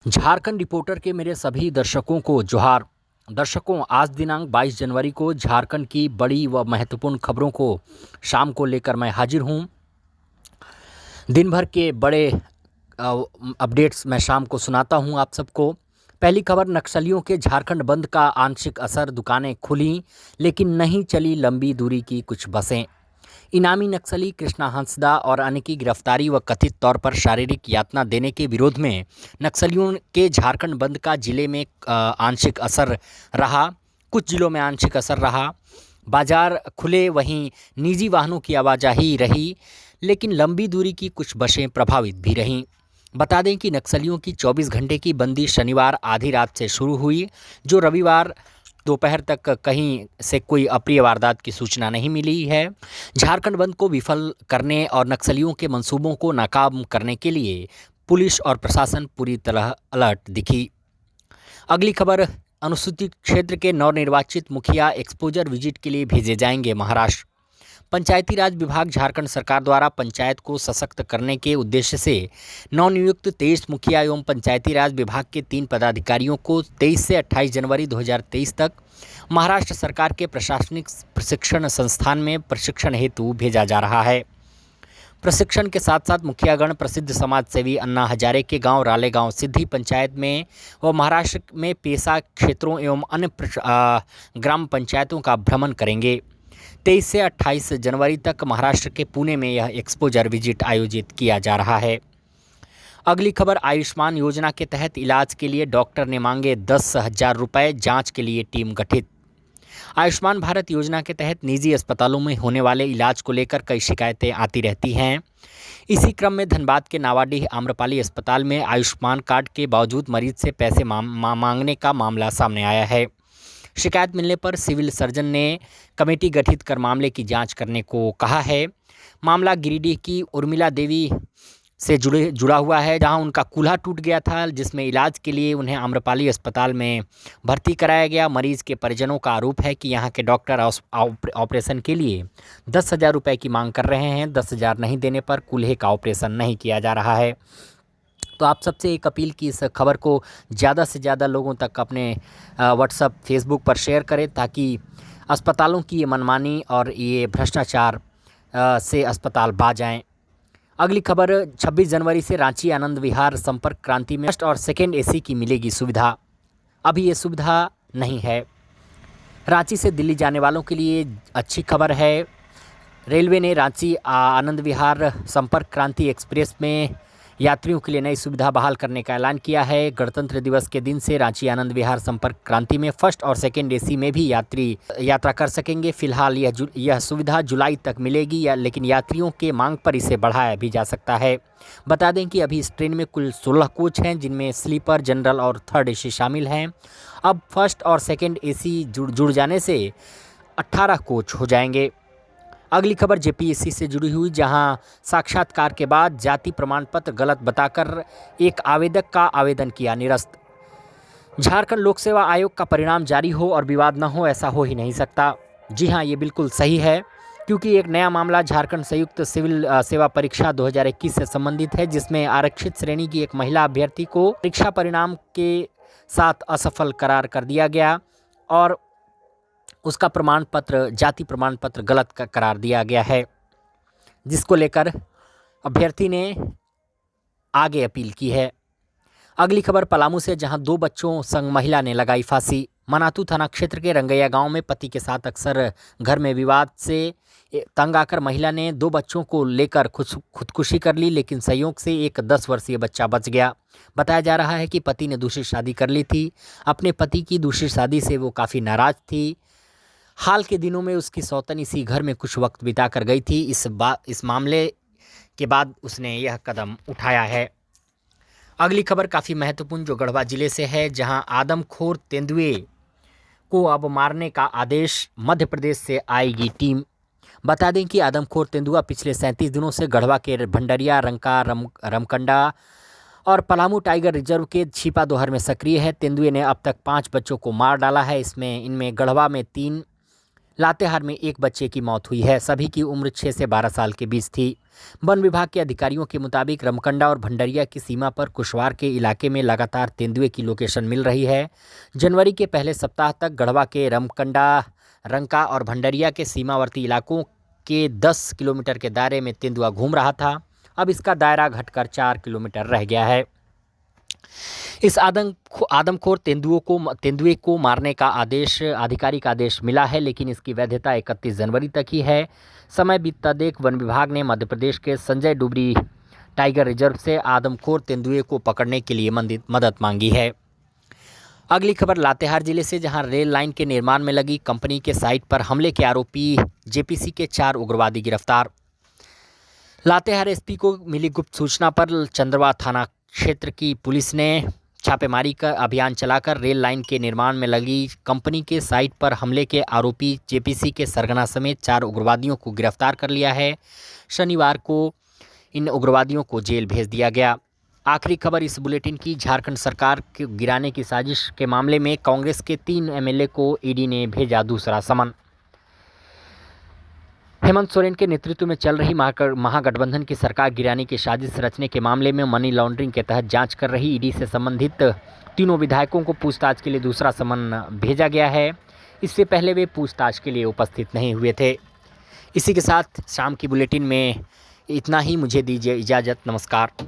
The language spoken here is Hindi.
झारखंड रिपोर्टर के मेरे सभी दर्शकों को जोहार। दर्शकों, आज दिनांक 22 जनवरी को झारखंड की बड़ी व महत्वपूर्ण खबरों को शाम को लेकर मैं हाजिर हूं। दिन भर के बड़े अपडेट्स मैं शाम को सुनाता हूं आप सबको। पहली खबर, नक्सलियों के झारखंड बंद का आंशिक असर, दुकानें खुली लेकिन नहीं चली लंबी दूरी की कुछ बसें। इनामी नक्सली कृष्णा हंसदा और अन्य की गिरफ्तारी व कथित तौर पर शारीरिक यातना देने के विरोध में नक्सलियों के झारखंड बंद का जिले में आंशिक असर रहा। कुछ जिलों में आंशिक असर रहा। बाजार खुले, वहीं निजी वाहनों की आवाजाही रही, लेकिन लंबी दूरी की कुछ बसें प्रभावित भी रहीं। बता दें कि नक्सलियों की 24 घंटे की बंदी शनिवार आधी रात से शुरू हुई, जो रविवार दोपहर तक कहीं से कोई अप्रिय वारदात की सूचना नहीं मिली है। झारखंड बंद को विफल करने और नक्सलियों के मंसूबों को नाकाम करने के लिए पुलिस और प्रशासन पूरी तरह अलर्ट दिखी। अगली खबर, अनुसूचित क्षेत्र के नवनिर्वाचित मुखिया एक्सपोजर विजिट के लिए भेजे जाएंगे महाराष्ट्र। पंचायती राज विभाग झारखंड सरकार द्वारा पंचायत को सशक्त करने के उद्देश्य से नवनियुक्त 23 मुखिया एवं पंचायती राज विभाग के 3 पदाधिकारियों को 23 से 28 जनवरी 2023 तक महाराष्ट्र सरकार के प्रशासनिक प्रशिक्षण संस्थान में प्रशिक्षण हेतु भेजा जा रहा है। प्रशिक्षण के साथ साथ मुखियागण प्रसिद्ध समाजसेवी अन्ना हजारे के गांव रालेगांव सिद्धि पंचायत में व महाराष्ट्र में पेशा क्षेत्रों एवं अन्य ग्राम पंचायतों का भ्रमण करेंगे। 23 से 28 जनवरी तक महाराष्ट्र के पुणे में यह एक्सपोजर विजिट आयोजित किया जा रहा है। अगली खबर, आयुष्मान योजना के तहत इलाज के लिए डॉक्टर ने मांगे 10,000 रुपये, जांच के लिए टीम गठित। आयुष्मान भारत योजना के तहत निजी अस्पतालों में होने वाले इलाज को लेकर कई शिकायतें आती रहती हैं। इसी क्रम में धनबाद के नावाडीह आम्रपाली अस्पताल में आयुष्मान कार्ड के बावजूद मरीज से पैसे मांगने का मामला सामने आया है। शिकायत मिलने पर सिविल सर्जन ने कमेटी गठित कर मामले की जांच करने को कहा है। मामला गिरिडीह की उर्मिला देवी से जुड़ा हुआ है, जहां उनका कूल्हा टूट गया था, जिसमें इलाज के लिए उन्हें आम्रपाली अस्पताल में भर्ती कराया गया। मरीज के परिजनों का आरोप है कि यहां के डॉक्टर ऑपरेशन के लिए 10,000 रुपये की मांग कर रहे हैं। 10,000 नहीं देने पर कूल्हे का ऑपरेशन नहीं किया जा रहा है। तो आप सबसे एक अपील की इस खबर को ज़्यादा से ज़्यादा लोगों तक अपने व्हाट्सएप, फेसबुक पर शेयर करें, ताकि अस्पतालों की ये मनमानी और ये भ्रष्टाचार से अस्पताल बाज आएँ। अगली खबर, 26 जनवरी से रांची आनंद विहार संपर्क क्रांति में फर्स्ट और सेकेंड एसी की मिलेगी सुविधा। अभी ये सुविधा नहीं है। रांची से दिल्ली जाने वालों के लिए अच्छी खबर है। रेलवे ने रांची आनंद विहार संपर्क क्रांति एक्सप्रेस में यात्रियों के लिए नई सुविधा बहाल करने का ऐलान किया है। गणतंत्र दिवस के दिन से रांची आनंद विहार संपर्क क्रांति में फर्स्ट और सेकेंड एसी में भी यात्री यात्रा कर सकेंगे। फिलहाल यह सुविधा जुलाई तक मिलेगी, लेकिन यात्रियों के मांग पर इसे बढ़ाया भी जा सकता है। बता दें कि अभी इस ट्रेन में कुल 16 कोच हैं, जिनमें स्लीपर, जनरल और थर्ड एसी शामिल हैं। अब फर्स्ट और सेकेंड एसी जुड़ जाने से 18 कोच हो जाएंगे। अगली खबर जेपीएससी से जुड़ी हुई, जहां साक्षात्कार के बाद जाति प्रमाण पत्र गलत बताकर एक आवेदक का आवेदन किया निरस्त। झारखंड लोक सेवा आयोग का परिणाम जारी हो और विवाद न हो, ऐसा हो ही नहीं सकता। जी हां, ये बिल्कुल सही है, क्योंकि एक नया मामला झारखंड संयुक्त सिविल सेवा परीक्षा 2021 से संबंधित है, जिसमें आरक्षित श्रेणी की एक महिला अभ्यर्थी को परीक्षा परिणाम के साथ असफल करार कर दिया गया और उसका प्रमाण पत्र, जाति प्रमाण पत्र गलत करार दिया गया है, जिसको लेकर अभ्यर्थी ने आगे अपील की है। अगली खबर, पलामू से, जहां 2 बच्चों संग महिला ने लगाई फांसी। मनातू थाना क्षेत्र के रंगैया गांव में पति के साथ अक्सर घर में विवाद से तंग आकर महिला ने 2 बच्चों को लेकर खुदकुशी कर ली, लेकिन संयोग से एक 10 वर्षीय बच्चा बच गया। बताया जा रहा है कि पति ने दूसरी शादी कर ली थी। अपने पति की दूसरी शादी से वो काफ़ी नाराज़ थी। हाल के दिनों में उसकी सौतन इसी घर में कुछ वक्त बिता कर गई थी। इस मामले के बाद उसने यह कदम उठाया है। अगली खबर काफ़ी महत्वपूर्ण, जो गढ़वा जिले से है, जहां आदमखोर तेंदुए को अब मारने का आदेश। मध्य प्रदेश से आएगी टीम। बता दें कि आदमखोर तेंदुआ पिछले 37 दिनों से गढ़वा के भंडरिया, रंका, रमकंडा और पलामू टाइगर रिजर्व के छिपा दोहर में सक्रिय है। तेंदुए ने अब तक 5 बच्चों को मार डाला है। इनमें गढ़वा में 3, लातेहार में एक बच्चे की मौत हुई है। सभी की उम्र 6 से 12 साल के बीच थी। वन विभाग के अधिकारियों के मुताबिक रमकंडा और भंडरिया की सीमा पर कुशवार के इलाके में लगातार तेंदुए की लोकेशन मिल रही है। जनवरी के पहले सप्ताह तक गढ़वा के रमकंडा, रंका और भंडरिया के सीमावर्ती इलाकों के 10 किलोमीटर के दायरे में तेंदुआ घूम रहा था। अब इसका दायरा घटकर 4 किलोमीटर रह गया है। इस आदमखोर तेंदुए को मारने का आधिकारिक आदेश मिला है, लेकिन इसकी वैधता 31 जनवरी तक ही है। समय बीतता देख वन विभाग ने मध्य प्रदेश के संजय डुबरी टाइगर रिजर्व से आदमखोर तेंदुए को पकड़ने के लिए मदद मांगी है। अगली खबर लातेहार जिले से, जहां रेल लाइन के निर्माण में लगी कंपनी के साइट पर हमले के आरोपी जेपीसी के 4 उग्रवादी गिरफ्तार। लातेहार एसपी को मिली गुप्त सूचना पर चंद्रवा थाना क्षेत्र की पुलिस ने छापेमारी का अभियान चलाकर रेल लाइन के निर्माण में लगी कंपनी के साइट पर हमले के आरोपी जेपीसी के सरगना समेत 4 उग्रवादियों को गिरफ्तार कर लिया है। शनिवार को इन उग्रवादियों को जेल भेज दिया गया। आखिरी खबर इस बुलेटिन की, झारखंड सरकार के गिराने की साजिश के मामले में कांग्रेस के 3 एमएलए को ईडी ने भेजा दूसरा समन। हेमंत सोरेन के नेतृत्व में चल रही महागठबंधन की सरकार गिराने की साजिश रचने के मामले में मनी लॉन्ड्रिंग के तहत जांच कर रही ईडी से संबंधित तीनों विधायकों को पूछताछ के लिए दूसरा समन भेजा गया है। इससे पहले वे पूछताछ के लिए उपस्थित नहीं हुए थे। इसी के साथ शाम की बुलेटिन में इतना ही। मुझे दीजिए इजाज़त। नमस्कार।